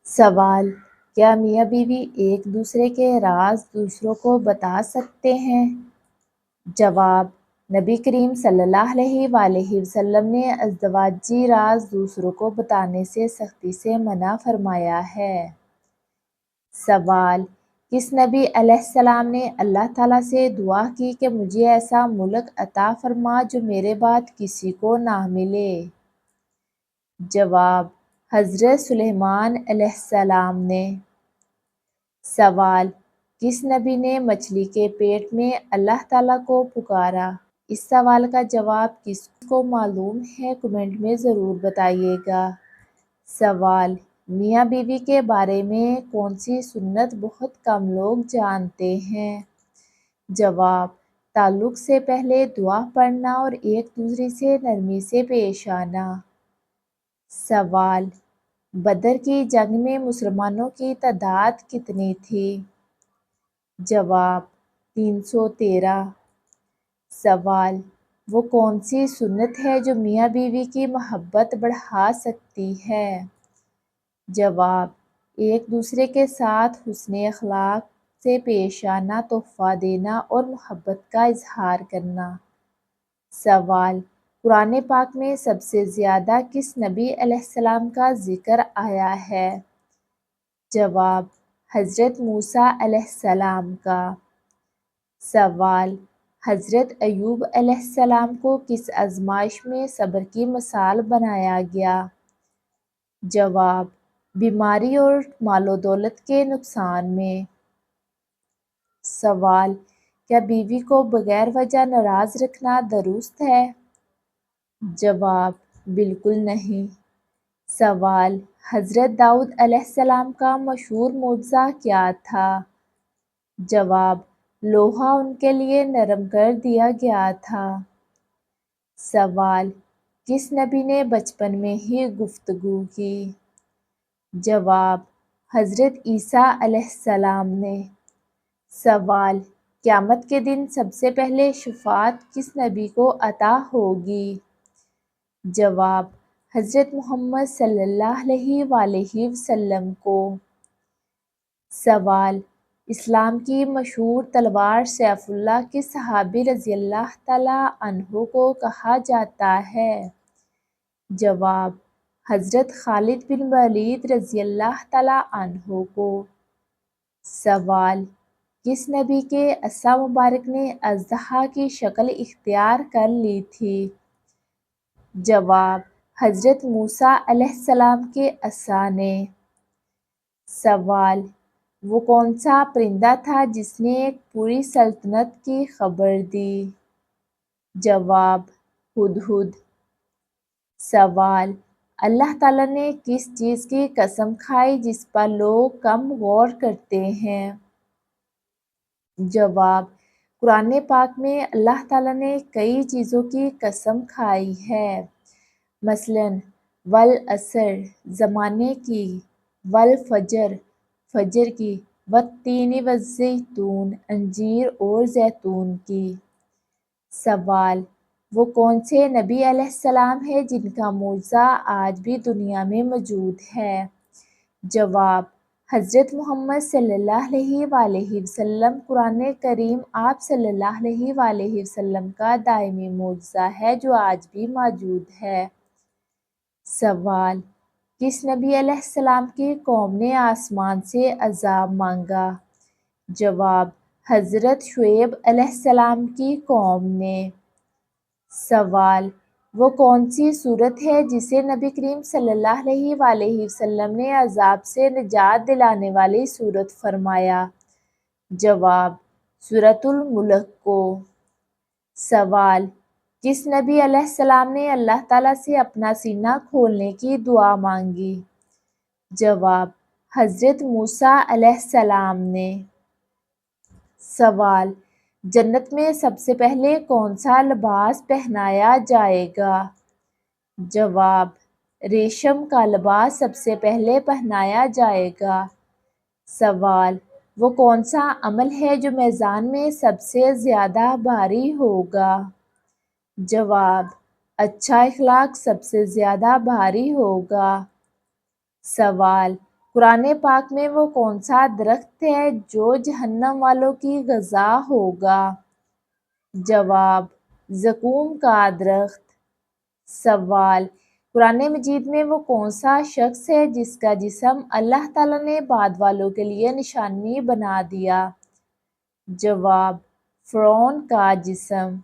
سوال: کیا میاں بیوی ایک دوسرے کے راز دوسروں کو بتا سکتے ہیں؟ جواب: نبی کریم صلی اللہ علیہ وآلہ وسلم نے ازدواجی راز دوسروں کو بتانے سے سختی سے منع فرمایا ہے۔ سوال: کس نبی علیہ السلام نے اللہ تعالیٰ سے دعا کی کہ مجھے ایسا ملک عطا فرما جو میرے بعد کسی کو نہ ملے؟ جواب: حضرت سلیمان علیہ السلام نے۔ سوال: کس نبی نے مچھلی کے پیٹ میں اللہ تعالیٰ کو پکارا؟ اس سوال کا جواب کس کو معلوم ہے کمنٹ میں ضرور بتائیے گا۔ سوال: میاں بیوی کے بارے میں کون سی سنت بہت کم لوگ جانتے ہیں؟ جواب: تعلق سے پہلے دعا پڑھنا اور ایک دوسرے سے نرمی سے پیش آنا۔ سوال: بدر کی جنگ میں مسلمانوں کی تعداد کتنی تھی؟ جواب: 313۔ سوال: وہ کون سی سنت ہے جو میاں بیوی کی محبت بڑھا سکتی ہے؟ جواب: ایک دوسرے کے ساتھ حسن اخلاق سے پیش آنا، تحفہ دینا اور محبت کا اظہار کرنا۔ سوال: قرآن پاک میں سب سے زیادہ کس نبی علیہ السلام کا ذکر آیا ہے؟ جواب: حضرت موسیٰ علیہ السلام کا۔ سوال: حضرت ایوب علیہ السلام کو کس آزمائش میں صبر کی مثال بنایا گیا؟ جواب: بیماری اور مال و دولت کے نقصان میں۔ سوال: کیا بیوی کو بغیر وجہ ناراض رکھنا درست ہے؟ جواب: بالکل نہیں۔ سوال: حضرت داؤد علیہ السلام کا مشہور معجزہ کیا تھا؟ جواب: لوہا ان کے لیے نرم کر دیا گیا تھا۔ سوال: کس نبی نے بچپن میں ہی گفتگو کی؟ جواب: حضرت عیسیٰ علیہ السلام نے۔ سوال: قیامت کے دن سب سے پہلے شفاعت کس نبی کو عطا ہوگی؟ جواب: حضرت محمد صلی اللہ علیہ وآلہ وسلم کو۔ سوال: اسلام کی مشہور تلوار سیف اللہ کس صحابی رضی اللہ تعالیٰ عنہ کو کہا جاتا ہے؟ جواب: حضرت خالد بن ولید رضی اللہ تعالیٰ عنہ کو۔ سوال: کس نبی کے عصا مبارک نے اژدہا کی شکل اختیار کر لی تھی؟ جواب: حضرت موسیٰ علیہ السلام کے عصا نے۔ سوال: وہ کون سا پرندہ تھا جس نے ایک پوری سلطنت کی خبر دی؟ جواب: ہدہد۔ سوال: اللہ تعالیٰ نے کس چیز کی قسم کھائی جس پر لوگ کم غور کرتے ہیں؟ جواب: قرآن پاک میں اللہ تعالیٰ نے کئی چیزوں کی قسم کھائی ہے، مثلاً والعصر زمانے کی، والفجر فجر کی، والتین والزیتون انجیر اور زیتون کی۔ سوال: وہ کون سے نبی علیہ السلام ہیں جن کا معجزہ آج بھی دنیا میں موجود ہے؟ جواب: حضرت محمد صلی اللہ علیہ وآلہ وسلم۔ قرآن کریم آپ صلی اللہ علیہ وآلہ وسلم کا دائمی معجزہ ہے جو آج بھی موجود ہے۔ سوال: کس نبی علیہ السلام کی قوم نے آسمان سے عذاب مانگا؟ جواب: حضرت شعیب علیہ السلام کی قوم نے۔ سوال: وہ کون سی سورت ہے جسے نبی کریم صلی اللہ علیہ وآلہ وسلم نے عذاب سے نجات دلانے والی سورت فرمایا؟ جواب: سورۃ الملک کو۔ سوال: کس نبی علیہ السلام نے اللہ تعالیٰ سے اپنا سینہ کھولنے کی دعا مانگی؟ جواب: حضرت موسیٰ علیہ السلام نے۔ سوال: جنت میں سب سے پہلے کون سا لباس پہنایا جائے گا؟ جواب: ریشم کا لباس سب سے پہلے پہنایا جائے گا۔ سوال: وہ کون سا عمل ہے جو میزان میں سب سے زیادہ بھاری ہوگا؟ جواب: اچھا اخلاق سب سے زیادہ بھاری ہوگا۔ سوال: قرآن پاک میں وہ کون سا درخت ہے جو جہنم والوں کی غذا ہوگا؟ جواب: زقوم کا درخت۔ سوال: قرآن مجید میں وہ کون سا شخص ہے جس کا جسم اللہ تعالیٰ نے بعد والوں کے لیے نشانی بنا دیا؟ جواب: فرعون کا جسم۔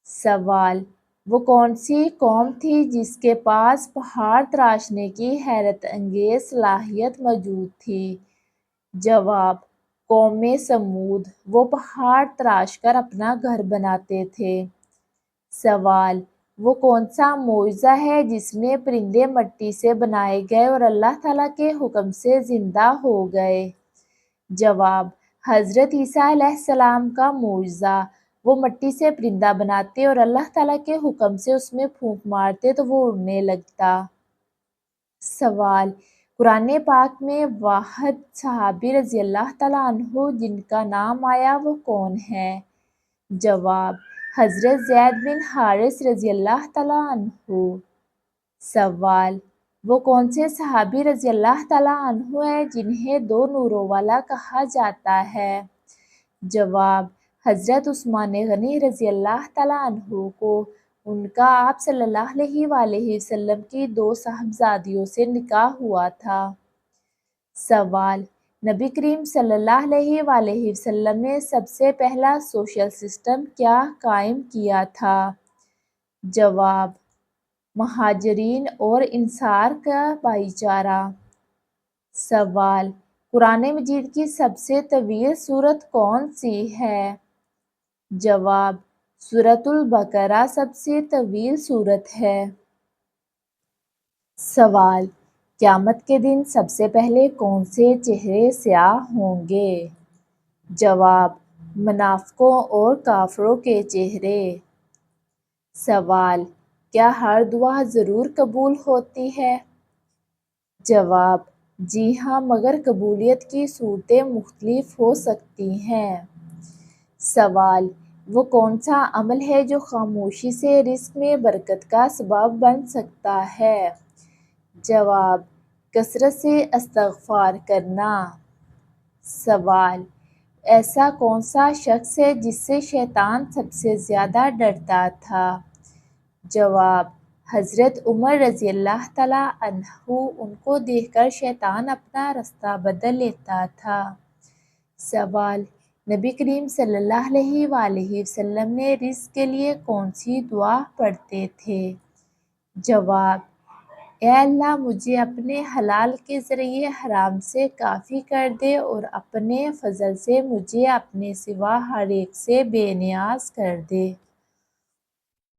سوال: وہ کون سی قوم تھی جس کے پاس پہاڑ تراشنے کی حیرت انگیز صلاحیت موجود تھی؟ جواب: قوم سمود۔ وہ پہاڑ تراش کر اپنا گھر بناتے تھے۔ سوال: وہ کون سا معجزہ ہے جس میں پرندے مٹی سے بنائے گئے اور اللہ تعالیٰ کے حکم سے زندہ ہو گئے؟ جواب: حضرت عیسیٰ علیہ السلام کا معجزہ۔ وہ مٹی سے پرندہ بناتے اور اللہ تعالیٰ کے حکم سے اس میں پھونک مارتے تو وہ اڑنے لگتا۔ سوال: قرآن پاک میں واحد صحابی رضی اللہ تعالیٰ عنہ جن کا نام آیا وہ کون ہیں؟ جواب: حضرت زید بن حارث رضی اللہ تعالیٰ عنہ۔ سوال: وہ کون سے صحابی رضی اللہ تعالیٰ عنہ ہیں جنہیں دو نوروں والا کہا جاتا ہے؟ جواب: حضرت عثمان غنی رضی اللہ تعالیٰ عنہ کو ان کا آپ صلی اللہ علیہ وآلہ وسلم کی دو صاحبزادیوں سے نکاح ہوا تھا۔ سوال: نبی کریم صلی اللہ علیہ وآلہ وسلم نے سب سے پہلا سوشل سسٹم کیا قائم کیا تھا؟ جواب: مہاجرین اور انصار کا بھائی چارہ۔ سوال: قرآن مجید کی سب سے طویل سورت کون سی ہے؟ جواب: سورۃ البقرہ سب سے طویل سورت ہے۔ سوال: قیامت کے دن سب سے پہلے کون سے چہرے سیاہ ہوں گے؟ جواب: منافقوں اور کافروں کے چہرے۔ سوال: کیا ہر دعا ضرور قبول ہوتی ہے؟ جواب: جی ہاں، مگر قبولیت کی صورتیں مختلف ہو سکتی ہیں۔ سوال: وہ کون سا عمل ہے جو خاموشی سے رزق میں برکت کا سبب بن سکتا ہے؟ جواب: کثرت سے استغفار کرنا۔ سوال: ایسا کون سا شخص ہے جس سے شیطان سب سے زیادہ ڈرتا تھا؟ جواب: حضرت عمر رضی اللہ تعالیٰ عنہ، ان کو دیکھ کر شیطان اپنا راستہ بدل لیتا تھا۔ سوال: نبی کریم صلی اللہ علیہ وآلہ وسلم نے رزق کے لیے کون سی دعا پڑھتے تھے؟ جواب: اے اللہ، مجھے اپنے حلال کے ذریعے حرام سے کافی کر دے اور اپنے فضل سے مجھے اپنے سوا ہر ایک سے بے نیاز کر دے۔